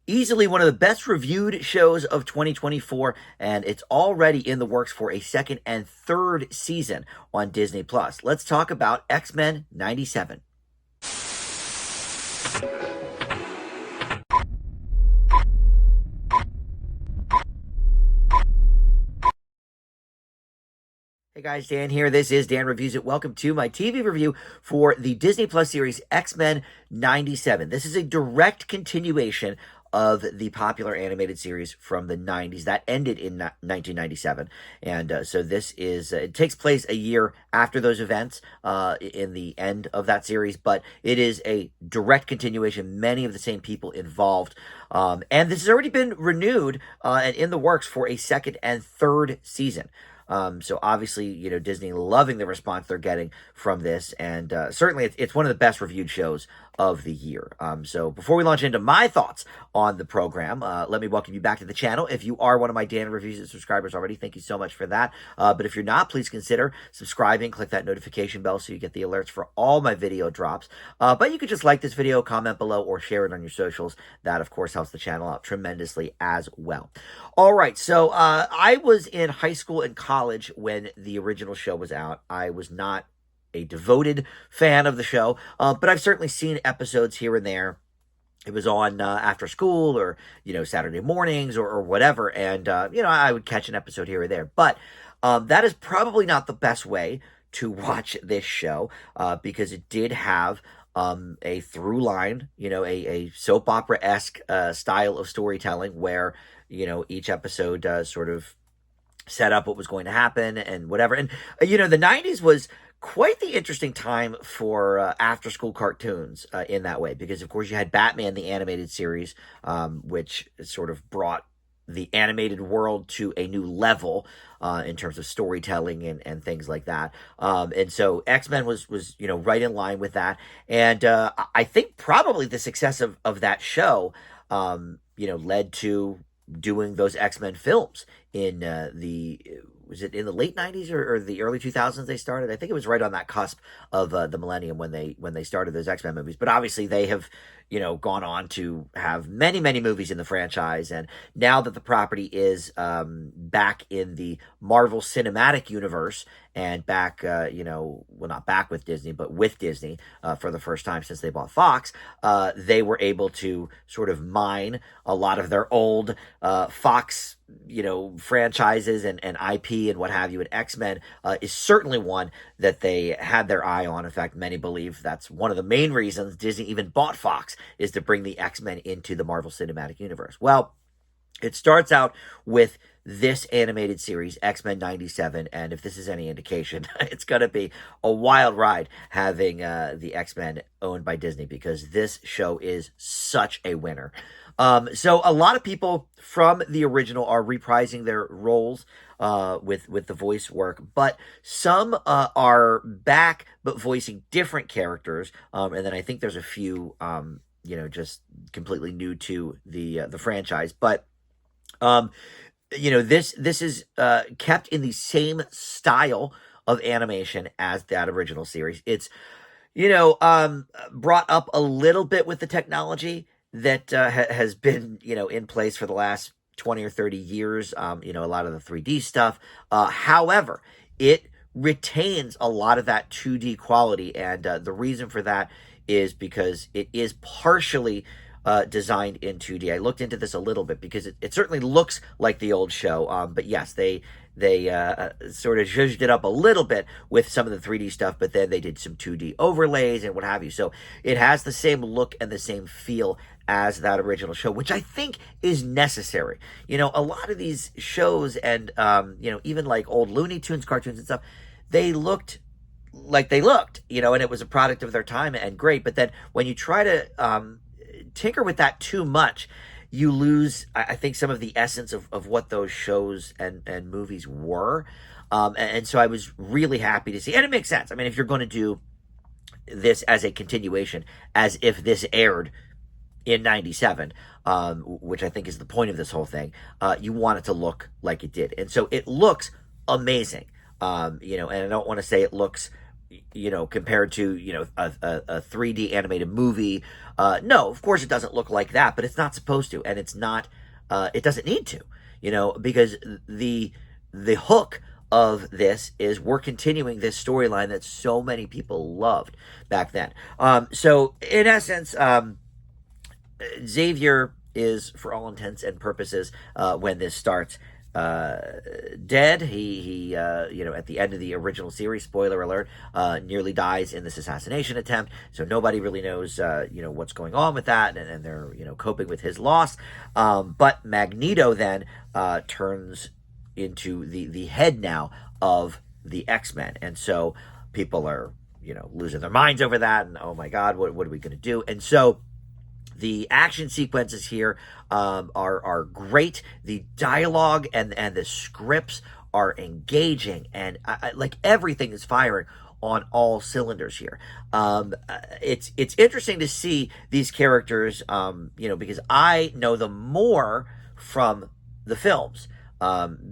Easily one of the best reviewed shows of 2024, and it's already in the works for a second and third season on Disney Plus. Let's talk about X-Men 97. Hey guys, Dan here. This is Dan Reviews It. Welcome to my TV review for the Disney Plus series X-Men 97. This is a direct continuation of the popular animated series from the 90s that ended in 1997. And so this is, it takes place a year after those events in the end of that series, but it is a direct continuation, many of the same people involved. And this has already been renewed and in the works for a second and third season. So obviously, Disney loving the response they're getting from this, and certainly it's one of the best reviewed shows of the year. So before we launch into my thoughts on the program, let me welcome you back to the channel. If you are one of my Dan Reviews It subscribers already, thank you so much for that. But if you're not, please consider subscribing, click that notification bell so you get the alerts for all my video drops. But you could just like this video, comment below, or share it on your socials. That, of course, helps the channel out tremendously as well. All right, so I was in high school and college when the original show was out. I was not a devoted fan of the show, but I've certainly seen episodes here and there. It was on after school or, Saturday mornings or whatever, and, I would catch an episode here or there. But that is probably not the best way to watch this show because it did have a through line, a soap opera-esque style of storytelling where, each episode sort of set up what was going to happen and whatever. And, the 90s was quite the interesting time for after-school cartoons in that way, because, of course, you had Batman, the animated series, which sort of brought the animated world to a new level in terms of storytelling and things like that. And so X-Men was right in line with that. And I think probably the success of that show, led to doing those X-Men films in was it in the late 90s or the early 2000s they started? I think it was right on that cusp of the millennium when they started those X-Men movies. But obviously they have, gone on to have many, many movies in the franchise. And now that the property is back in the Marvel Cinematic Universe and back, well, not back with Disney, but with Disney for the first time since they bought Fox, they were able to sort of mine a lot of their old Fox franchises and IP and what have you. And X-Men is certainly one that they had their eye on. In fact, many believe that's one of the main reasons Disney even bought Fox, is to bring the X-Men into the Marvel Cinematic Universe. Well, it starts out with this animated series, X-Men 97, and if this is any indication, it's going to be a wild ride having the X-Men owned by Disney, because this show is such a winner. So a lot of people from the original are reprising their roles with the voice work, but some are back but voicing different characters, and then I think there's a few just completely new to the franchise, but this is kept in the same style of animation as that original series. It's brought up a little bit with the technology that has been in place for the last 20 or 30 years, a lot of the 3D stuff. However, it retains a lot of that 2D quality, and the reason for that is because it is partially designed in 2D. I looked into this a little bit because it certainly looks like the old show, but yes, they sort of zhuzhed it up a little bit with some of the 3D stuff, but then they did some 2D overlays and what have you. So it has the same look and the same feel as that original show, which I think is necessary. A lot of these shows and, even like old Looney Tunes cartoons and stuff, they looked like they looked, and it was a product of their time and great. But then when you try to tinker with that too much, you lose, I think, some of the essence of what those shows and movies were. And so I was really happy to see, and it makes sense. I mean, if you're going to do this as a continuation, as if this aired in 97, which I think is the point of this whole thing, you want it to look like it did. And so it looks amazing. And I don't want to say it looks compared to, a 3D animated movie. No, of course it doesn't look like that, but it's not supposed to, and it doesn't need to, because the hook of this is we're continuing this storyline that so many people loved back then. So in essence, Xavier is, for all intents and purposes, when this starts, dead. He at the end of the original series, spoiler alert, nearly dies in this assassination attempt. So nobody really knows, what's going on with that, and they're, coping with his loss. But Magneto then turns into the head now of the X-Men, and so people are, losing their minds over that, and oh my God, what are we going to do? And so the action sequences here are great. The dialogue and the scripts are engaging, and like everything is firing on all cylinders here. It's interesting to see these characters, because I know them more from the films,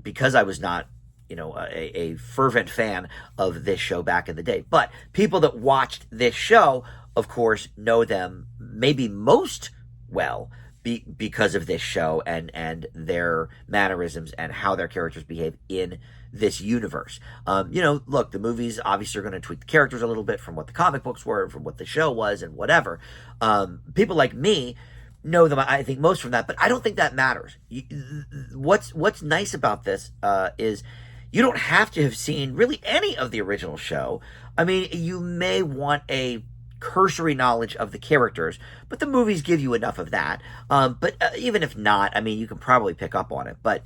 because I was not a fervent fan of this show back in the day. But people that watched this show, of course, know them maybe most well because of this show and their mannerisms and how their characters behave in this universe. Look, the movies obviously are going to tweak the characters a little bit from what the comic books were, from what the show was, and whatever. People like me know them, I think, most from that, but I don't think that matters. What's nice about this is you don't have to have seen really any of the original show. I mean, you may want a cursory knowledge of the characters, but the movies give you enough of that. But even if not, I mean, you can probably pick up on it. But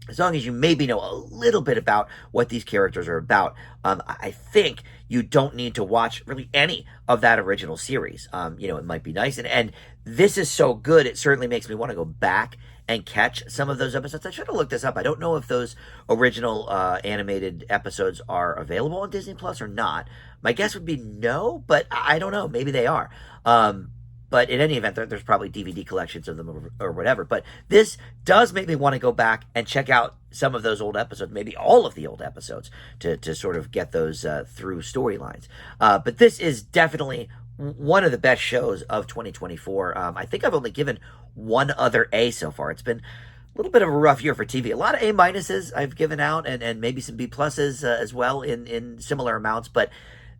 as long as you maybe know a little bit about what these characters are about, I think you don't need to watch really any of that original series. It might be nice. And this is so good, it certainly makes me want to go back and catch some of those episodes. I should have looked this up. I don't know if those original animated episodes are available on Disney Plus or not. My guess would be no, but I don't know. Maybe they are. But in any event, there's probably DVD collections of them or whatever. But this does make me want to go back and check out some of those old episodes, maybe all of the old episodes, to sort of get those through storylines. But this is definitely one of the best shows of 2024. I think I've only given one other A so far. It's been a little bit of a rough year for TV. A lot of A minuses I've given out, and maybe some B pluses as well in similar amounts. But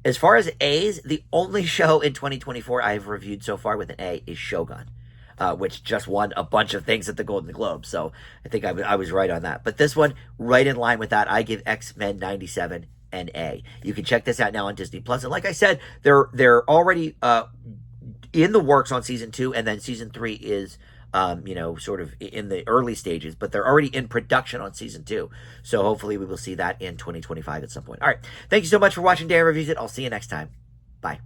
as far as A's, the only show in 2024 I've reviewed so far with an A is Shogun, which just won a bunch of things at the Golden Globe. So I think I was right on that. But this one, right in line with that, I give X-Men 97 an A. You can check this out now on Disney Plus. And like I said, they're already in the works on season 2, and then season 3 is sort of in the early stages, but they're already in production on season 2. So hopefully we will see that in 2025 at some point. All right. Thank you so much for watching Dan Reviews It. I'll see you next time. Bye.